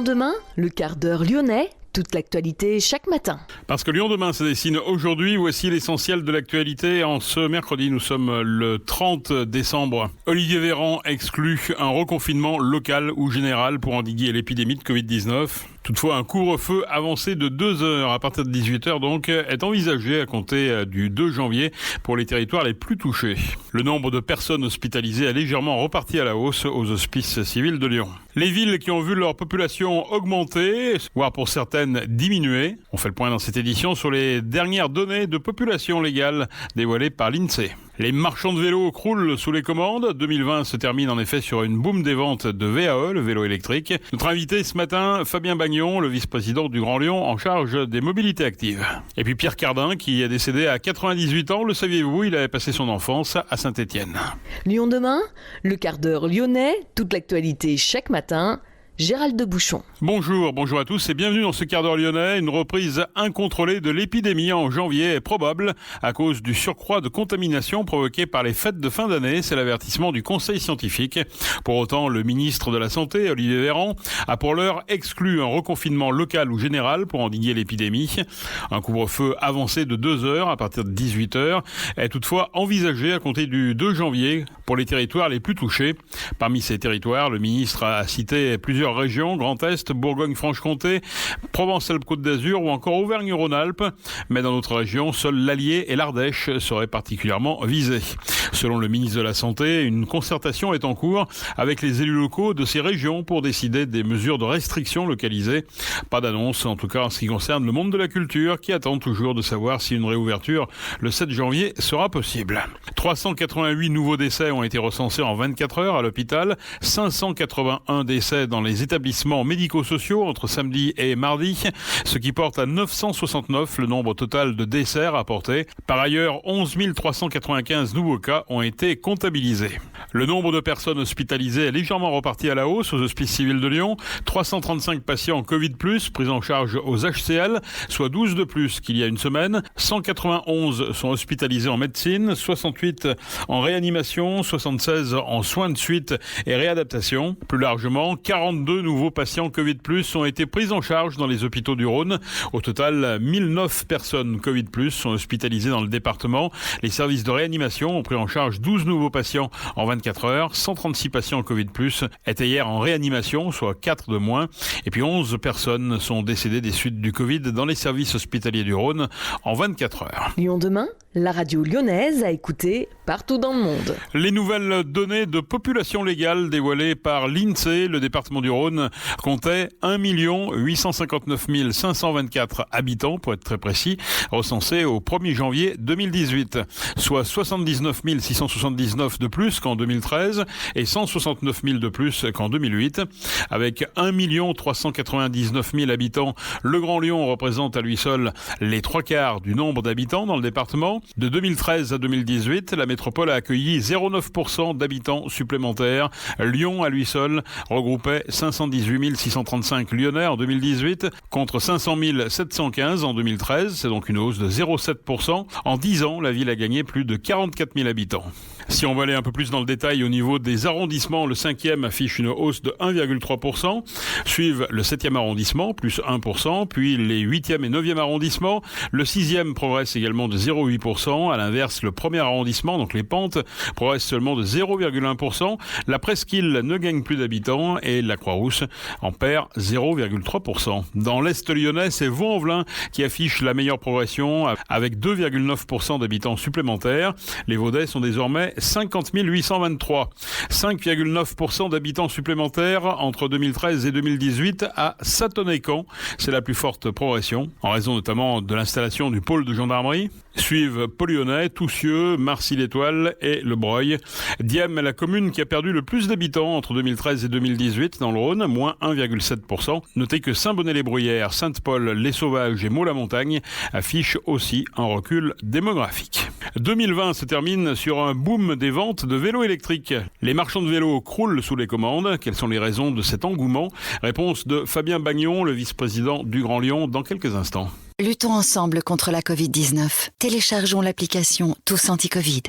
Lyon demain, le quart d'heure lyonnais, toute l'actualité chaque matin. Parce que Lyon demain se dessine aujourd'hui, voici l'essentiel de l'actualité. En ce mercredi, nous sommes le 30 décembre. Olivier Véran exclut un reconfinement local ou général pour endiguer l'épidémie de Covid-19. Toutefois, un couvre-feu avancé de 2 heures à partir de 18h donc est envisagé à compter du 2 janvier pour les territoires les plus touchés. Le nombre de personnes hospitalisées a légèrement reparti à la hausse aux hospices civils de Lyon. Les villes qui ont vu leur population augmenter, voire pour certaines diminuer, on fait le point dans cette édition sur les dernières données de population légale dévoilées par l'INSEE. Les marchands de vélos croulent sous les commandes. 2020 se termine en effet sur une boom des ventes de VAE, le vélo électrique. Notre invité ce matin, Fabien Bagnon, le vice-président du Grand Lyon en charge des mobilités actives. Et puis Pierre Cardin qui est décédé à 98 ans. Le saviez-vous, il avait passé son enfance à Saint-Étienne. Lyon demain, le quart d'heure lyonnais, toute l'actualité chaque matin. Gérald de Bouchon. Bonjour à tous et bienvenue dans ce quart d'heure lyonnais. Une reprise incontrôlée de l'épidémie en janvier est probable à cause du surcroît de contamination provoqué par les fêtes de fin d'année. C'est l'avertissement du Conseil scientifique. Pour autant, le ministre de la Santé, Olivier Véran, a pour l'heure exclu un reconfinement local ou général pour endiguer l'épidémie. Un couvre-feu avancé de 2 heures à partir de 18h est toutefois envisagé à compter du 2 janvier pour les territoires les plus touchés. Parmi ces territoires, le ministre a cité plusieurs régions, Grand Est, Bourgogne-Franche-Comté, Provence-Alpes-Côte d'Azur ou encore Auvergne-Rhône-Alpes. Mais dans notre région, seuls l'Allier et l'Ardèche seraient particulièrement visés. Selon le ministre de la Santé, une concertation est en cours avec les élus locaux de ces régions pour décider des mesures de restriction localisées. Pas d'annonce, en tout cas en ce qui concerne le monde de la culture, qui attend toujours de savoir si une réouverture le 7 janvier sera possible. 388 nouveaux décès ont été recensés en 24 heures à l'hôpital, 581 décès dans les établissements médico-sociaux entre samedi et mardi, ce qui porte à 969 le nombre total de décès rapportés. Par ailleurs, 11 395 nouveaux cas ont été comptabilisés. Le nombre de personnes hospitalisées est légèrement reparti à la hausse aux hospices civils de Lyon. 335 patients Covid+, pris en charge aux HCL, soit 12 de plus qu'il y a une semaine. 191 sont hospitalisés en médecine, 68 en réanimation, 76 en soins de suite et réadaptation. Plus largement, 42 nouveaux patients Covid+, ont été pris en charge dans les hôpitaux du Rhône. Au total, 1009 personnes Covid+, sont hospitalisées dans le département. Les services de réanimation ont pris en charge 12 nouveaux patients en 24 heures. 136 patients Covid+, étaient hier en réanimation, soit 4 de moins. Et puis 11 personnes sont décédées des suites du Covid dans les services hospitaliers du Rhône en 24 heures. Lyon demain, la radio lyonnaise à écouter partout dans le monde. Les nouvelles données de population légale dévoilées par l'INSEE, le département du Rhône comptait 1 859 524 habitants, pour être très précis, recensés au 1er janvier 2018, soit 79 679 de plus qu'en 2013 et 169 000 de plus qu'en 2008. Avec 1 399 000 habitants, le Grand Lyon représente à lui seul les 3/4 du nombre d'habitants dans le département. De 2013 à 2018, la métropole a accueilli 0,9% d'habitants supplémentaires. Lyon, à lui seul, regroupait 518 635 Lyonnais en 2018 contre 500 715 en 2013. C'est donc une hausse de 0,7%. En 10 ans, la ville a gagné plus de 44 000 habitants. Si on va aller un peu plus dans le détail au niveau des arrondissements, le 5e affiche une hausse de 1,3%. Suivent le 7e arrondissement, plus 1%, puis les 8e et 9e arrondissements. Le 6e progresse également de 0,8%. À l'inverse, le 1er arrondissement, donc les Pentes, progresse seulement de 0,1%. La Presqu'île ne gagne plus d'habitants et la Croix-Rousse en perd 0,3%. Dans l'Est lyonnais, c'est Vaux-en-Velin qui affiche la meilleure progression avec 2,9% d'habitants supplémentaires. Les Vaudais sont désormais 50 823. 5,9% d'habitants supplémentaires entre 2013 et 2018 à Satoné-Camp. C'est la plus forte progression, en raison notamment de l'installation du pôle de gendarmerie. Suivent Polyonnais, Toussieux, Marcy-l'Étoile et Le Breuil. Dieppe est la commune qui a perdu le plus d'habitants entre 2013 et 2018 dans le Rhône, moins 1,7%. Notez que Saint-Bonnet-les-Bruyères, Sainte-Paul, Les Sauvages et Meaux-la-Montagne affichent aussi un recul démographique. 2020 se termine sur un boom des ventes de vélos électriques. Les marchands de vélos croulent sous les commandes. Quelles sont les raisons de cet engouement ? Réponse de Fabien Bagnon, le vice-président du Grand Lyon, dans quelques instants. Luttons ensemble contre la Covid-19. Téléchargeons l'application Tous Anti-Covid.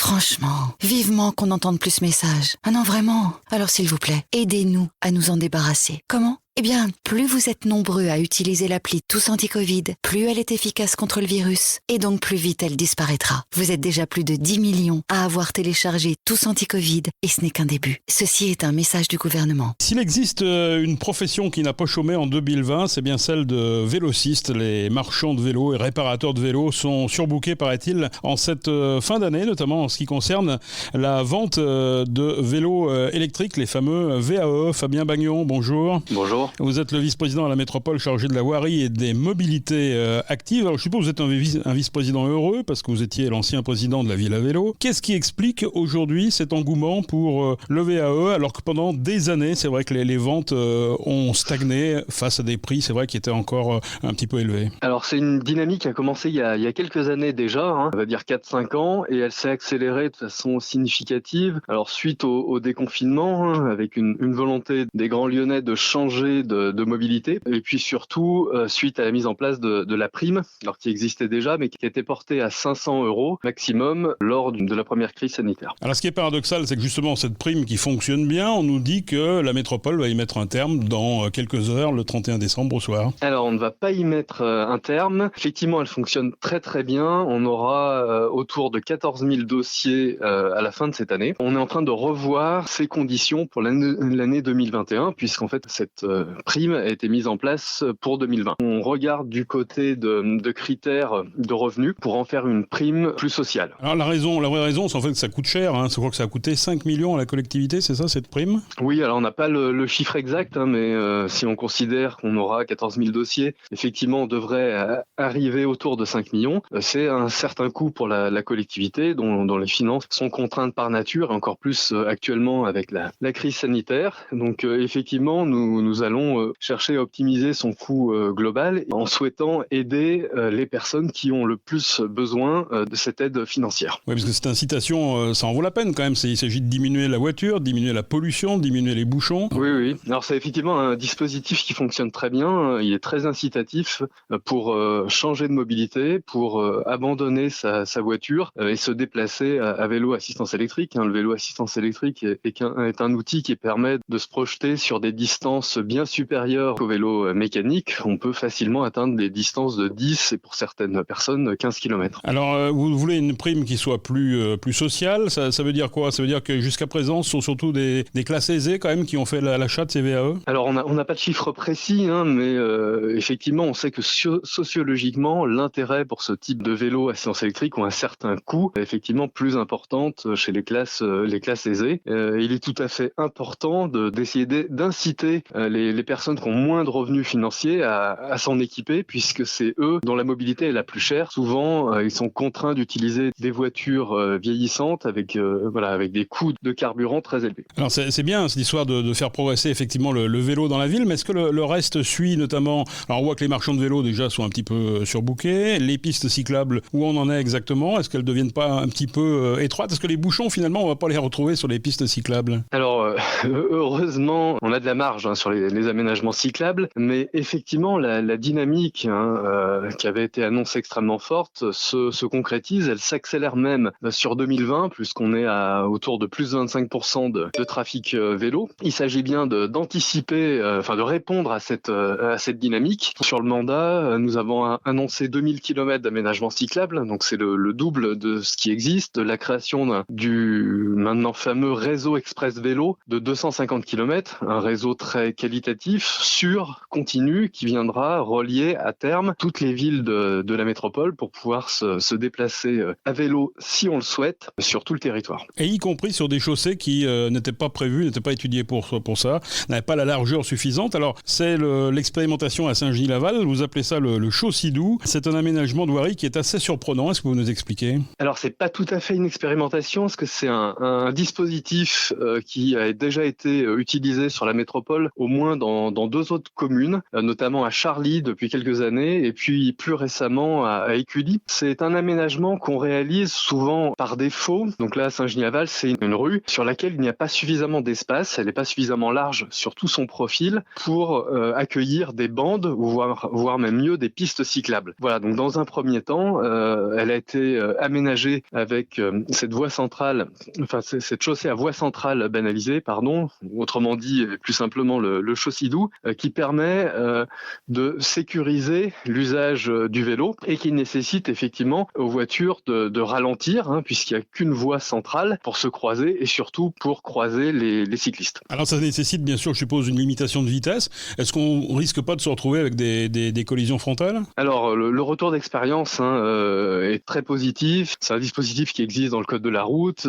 Franchement, vivement qu'on entende plus ce message. Ah non, vraiment. Alors s'il vous plaît, aidez-nous à nous en débarrasser. Comment ? Eh bien, plus vous êtes nombreux à utiliser l'appli Tous Anti-Covid, plus elle est efficace contre le virus, et donc plus vite elle disparaîtra. Vous êtes déjà plus de 10 millions à avoir téléchargé Tous Anti-Covid, et ce n'est qu'un début. Ceci est un message du gouvernement. S'il existe une profession qui n'a pas chômé en 2020, c'est bien celle de vélociste. Les marchands de vélos et réparateurs de vélos sont surbookés, paraît-il, en cette fin d'année, notamment en ce qui concerne la vente de vélos électriques, les fameux VAE. Fabien Bagnon, bonjour. Bonjour. Vous êtes le vice-président à la métropole chargé de la voirie et des mobilités actives. Alors je suppose que vous êtes un vice-président heureux parce que vous étiez l'ancien président de la ville à vélo. Qu'est-ce qui explique aujourd'hui cet engouement pour le VAE alors que pendant des années, c'est vrai que les ventes ont stagné face à des prix, c'est vrai, qui étaient encore un petit peu élevés? Alors c'est une dynamique qui a commencé il y a quelques années déjà, on va dire 4-5 ans, et elle s'est accélérée de façon significative. Alors suite au déconfinement, avec une volonté des Grands Lyonnais de changer de mobilité, et puis surtout suite à la mise en place de la prime, alors qui existait déjà, mais qui était portée à 500 € maximum lors de la première crise sanitaire. Alors ce qui est paradoxal, c'est que justement cette prime qui fonctionne bien, on nous dit que la métropole va y mettre un terme dans quelques heures, le 31 décembre au soir. Alors on ne va pas y mettre un terme. Effectivement, elle fonctionne très très bien. On aura autour de 14 000 dossiers à la fin de cette année. On est en train de revoir ces conditions pour l'année 2021, puisqu'en fait cette prime a été mise en place pour 2020. On regarde du côté de critères de revenus pour en faire une prime plus sociale. Alors la vraie raison, c'est en fait que ça coûte cher. Je crois que ça a coûté 5 millions à la collectivité, c'est ça cette prime? Oui, alors on n'a pas le chiffre exact, mais si on considère qu'on aura 14 000 dossiers, effectivement on devrait arriver autour de 5 millions. C'est un certain coût pour la collectivité dont les finances sont contraintes par nature, et encore plus actuellement avec la crise sanitaire. Donc effectivement, nous allons chercher à optimiser son coût global en souhaitant aider les personnes qui ont le plus besoin de cette aide financière. Oui, parce que cette incitation, ça en vaut la peine quand même. Il s'agit de diminuer la voiture, de diminuer la pollution, de diminuer les bouchons. Oui. Alors c'est effectivement un dispositif qui fonctionne très bien. Il est très incitatif pour changer de mobilité, pour abandonner sa voiture et se déplacer à vélo assistance électrique. Le vélo assistance électrique est un outil qui permet de se projeter sur des distances bien supérieures au vélo mécanique. On peut facilement atteindre des distances de 10 et pour certaines personnes 15 km. Alors vous voulez une prime qui soit plus sociale, ça veut dire quoi? Ça veut dire que jusqu'à présent ce sont surtout des classes aisées quand même qui ont fait l'achat de ces VAE? Alors on n'a pas de chiffre précis, mais effectivement on sait que sociologiquement l'intérêt pour ce type de vélo assistance électrique ont un certain coût, effectivement plus importante chez les classes aisées. Il est tout à fait important d'essayer d'inciter les personnes qui ont moins de revenus financiers à s'en équiper, puisque c'est eux dont la mobilité est la plus chère. Souvent ils sont contraints d'utiliser des voitures vieillissantes avec des coûts de carburant très élevés. Alors c'est bien cette histoire de faire progresser effectivement le vélo dans la ville, mais est-ce que le reste suit notamment? Alors on voit que les marchands de vélos déjà sont un petit peu surbookés, les pistes cyclables, où on en est exactement? Est-ce qu'elles ne deviennent pas un petit peu étroites? Est-ce que les bouchons finalement on ne va pas les retrouver sur les pistes cyclables? Alors heureusement on a de la marge sur les aménagements cyclables, mais effectivement la dynamique qui avait été annoncée extrêmement forte se concrétise, elle s'accélère même sur 2020 puisqu'on est autour de plus de 25% de trafic vélo. Il s'agit bien d'anticiper, de répondre à cette dynamique. Sur le mandat, nous avons annoncé 2000 km d'aménagement cyclable, donc c'est le double de ce qui existe, la création du maintenant fameux réseau express vélo de 250 km, un réseau très qualitatif, sûr, continu, qui viendra relier à terme toutes les villes de la métropole pour pouvoir se déplacer à vélo si on le souhaite sur tout le territoire. Et y compris sur des chaussées qui n'étaient pas prévues, n'étaient pas étudiées pour ça, n'avaient pas la largeur suffisante. Alors c'est l'expérimentation à Saint-Genis-Laval, vous appelez ça le Chaussidou. C'est un aménagement de voirie qui est assez surprenant. Est-ce que vous nous expliquez? Alors c'est pas tout à fait une expérimentation, parce que c'est un dispositif qui a déjà été utilisé sur la métropole au moins loin dans 2 autres communes, notamment à Charly depuis quelques années et puis plus récemment à Écully. C'est un aménagement qu'on réalise souvent par défaut. Donc là, Saint-Genis-Aval, c'est une rue sur laquelle il n'y a pas suffisamment d'espace, elle n'est pas suffisamment large sur tout son profil pour accueillir des bandes ou voire même mieux des pistes cyclables. Voilà, donc dans un premier temps, elle a été aménagée avec cette voie centrale, enfin cette chaussée à voie centrale banalisée, autrement dit plus simplement le chaussée-doux, qui permet de sécuriser l'usage du vélo et qui nécessite effectivement aux voitures de ralentir, puisqu'il n'y a qu'une voie centrale pour se croiser et surtout pour croiser les cyclistes. Alors ça nécessite bien sûr, je suppose, une limitation de vitesse. Est-ce qu'on risque pas de se retrouver avec des collisions frontales ? Alors le retour d'expérience est très positif. C'est un dispositif qui existe dans le code de la route,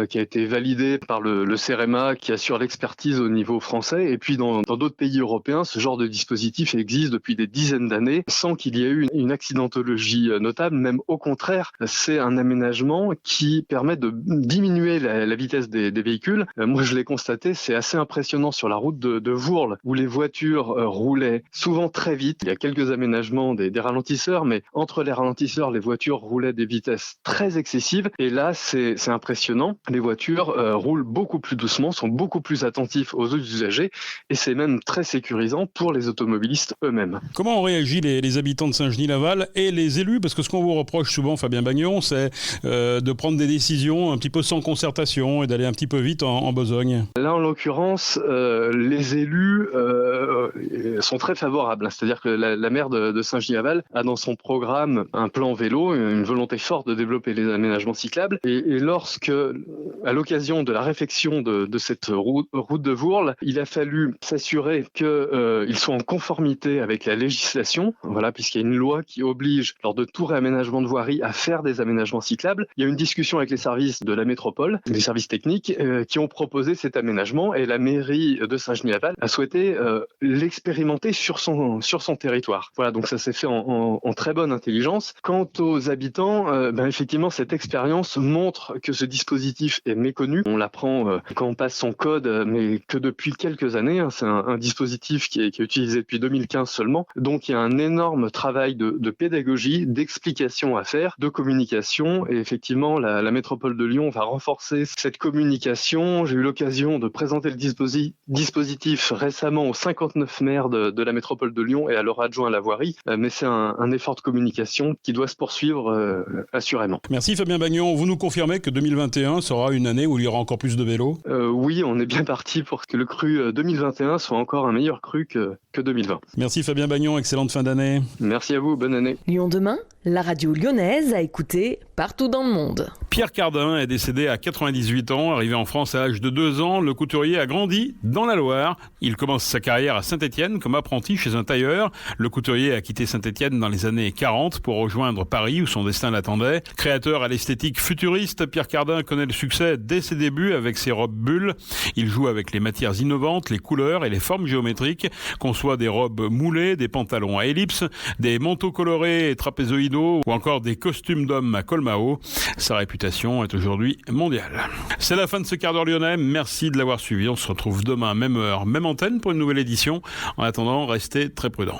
qui a été validé par le CEREMA qui assure l'expertise au niveau français. Et puis dans d'autres pays européens, ce genre de dispositif existe depuis des dizaines d'années sans qu'il y ait eu une accidentologie notable. Même au contraire, c'est un aménagement qui permet de diminuer la vitesse des véhicules. Moi, je l'ai constaté, c'est assez impressionnant sur la route de Vourles où les voitures roulaient souvent très vite. Il y a quelques aménagements des ralentisseurs, mais entre les ralentisseurs, les voitures roulaient des vitesses très excessives. Et là, c'est impressionnant. Les voitures roulent beaucoup plus doucement, sont beaucoup plus attentifs aux autres usagers et c'est même très sécurisant pour les automobilistes eux-mêmes. Comment ont réagi les habitants de Saint-Genis-Laval et les élus ? Parce que ce qu'on vous reproche souvent, Fabien Bagnon, c'est de prendre des décisions un petit peu sans concertation et d'aller un petit peu vite en besogne. Là, en l'occurrence, les élus sont très favorables. C'est-à-dire que la maire de Saint-Genis-Laval a dans son programme un plan vélo, une volonté forte de développer les aménagements cyclables. Et lorsque, à l'occasion de la réfection de cette route de Vourles, il a fallu s'assurer qu'ils soient en conformité avec la législation, voilà, puisqu'il y a une loi qui oblige, lors de tout réaménagement de voirie, à faire des aménagements cyclables. Il y a une discussion avec les services de la métropole, les services techniques, qui ont proposé cet aménagement et la mairie de Saint-Genis-Laval a souhaité l'expérimenter sur son territoire. Voilà, donc ça s'est fait en très bonne intelligence. Quant aux habitants, effectivement, cette expérience montre que ce dispositif est méconnu. On l'apprend quand on passe son code, mais que depuis quelques années. C'est un dispositif qui est utilisé depuis 2015 seulement. Donc il y a un énorme travail de pédagogie, d'explication à faire, de communication. Et effectivement, la métropole de Lyon va renforcer cette communication. J'ai eu l'occasion de présenter le dispositif récemment aux 59 maires de la métropole de Lyon et à leur adjoint à la voirie. Mais c'est un effort de communication qui doit se poursuivre assurément. Merci Fabien Bagnon. Vous nous confirmez que 2021 sera une année où il y aura encore plus de vélos ? Oui, on est bien parti pour que le cru 2021 soit encore un meilleur cru que 2020. Merci Fabien Bagnon, excellente fin d'année. Merci à vous, bonne année. Lyon demain, la radio lyonnaise à écouter partout dans le monde. Pierre Cardin est décédé à 98 ans. Arrivé en France à l'âge de 2 ans, le couturier a grandi dans la Loire. Il commence sa carrière à Saint-Étienne comme apprenti chez un tailleur. Le couturier a quitté Saint-Étienne dans les années 40 pour rejoindre Paris où son destin l'attendait. Créateur à l'esthétique futuriste, Pierre Cardin connaît le succès dès ses débuts avec ses robes bulles. Il joue avec les matières innovantes, les couleurs et les formes géométriques, conçoit des robes moulées, des pantalons à ellipse, des manteaux colorés et trapézoïdaux ou encore des costumes d'hommes à col Mao. Sa réputation est aujourd'hui mondiale. C'est la fin de ce quart d'heure lyonnais. Merci de l'avoir suivi. On se retrouve demain, même heure, même antenne pour une nouvelle édition. En attendant, restez très prudents.